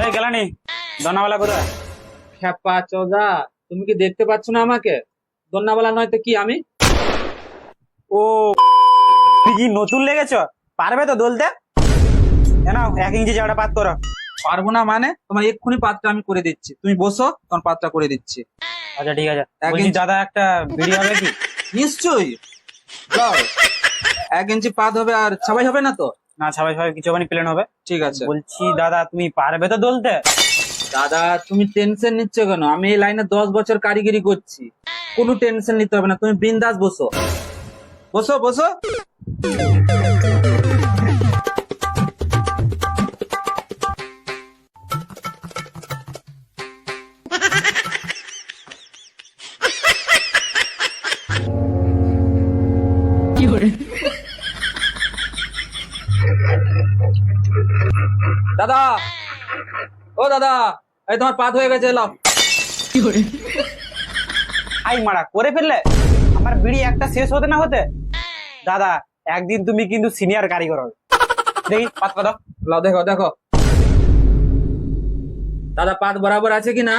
এই গেলানি দনাওয়ালা কোথায়? খ্যাপা চোদা, তুমি কি দেখতে পাচ্ছ না আমাকে? দন্নাওয়ালা নয় তো কি আমি? ও তুই কি নতুন লেগেছ? পারবে তো দলতে? নাও 1 ইঞ্চি চওড়া পাত করো। পারবো না মানে? তোমার এক্ষুনি পাতটা আমি করে দিচ্ছি, তুমি বসো, তোমার পাতটা করে দিচ্ছি। আচ্ছা ঠিক আছে। 1 বলছি ইঞ্চি। দাদা একটা ভিডিও হবে কি? নিশ্চয়ই দাও। 1 ইঞ্চি পাত হবে, আর সবাই হবে না তো? না সবাই সবাই কিছু মানে প্লেন হবে। ঠিক আছে। বলছি দাদা তুমি পারবে তো দলতে? দাদা তুমি টেনশন নিচ্ছ কেন? আমি এই লাইনে 10 বছর কারিগরি করছি, কোনো টেনশন নিতে হবে না, তুমি বিন্দাস বসো। বসো বসো। দাদা, ও দাদা, এই তোমার পাত হয়ে গেছে, এলাও। আই মারা করে ফেললে আমার বিড়ি একটা শেষ হতে না হতে। দাদা একদিন তুমি কিন্তু সিনিয়র কারিগর হবে। দেখি পাত দাও। লাও, দেখো দেখো দাদা, পাত বরাবর আছে কি না?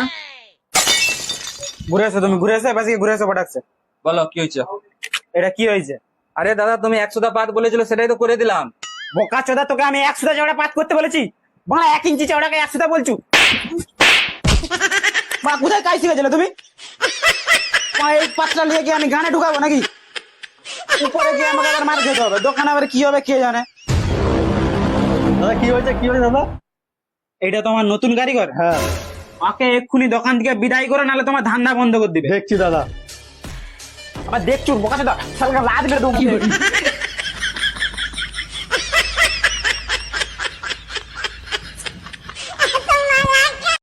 ঘুরে এসো তুমি, ঘুরে এসো এবার ঘুরে এসো পটাচ্ছে। বলো কি হয়েছে? এটা কি হয়েছে? আরে দাদা, তুমি 100টা পাত বলেছিল, সেটাই তো করে দিলাম। বোকা চোদা, তোকে আমি 100টা চওড়া পাত করতে বলেছি? বাড়া 1 ইঞ্চি চওড়াকে 100টা বলছু? বাড়া কোথায় কাজ শিখেছিলে তুমি? বাড়া এই পাতটা নিয়ে গিয়ে আমি গানে ঢুকাবো নাকি? উপরে গিয়ে আমাকে আবার মার খেতে হবে, দোকানে আবার কি হবে কে জানে। দাদা কি হয়েছে দাদা? এটা তোমার নতুন কারিগর? হ্যাঁ ওকে এক্ষুনি দোকান থেকে বিদায় করে, নাহলে তোমার ধান্দা বন্ধ করে দিবে। দেখছি দাদা। আবার দেখছু বোকা চোদা, শালকে লাদ মেরে দেবো।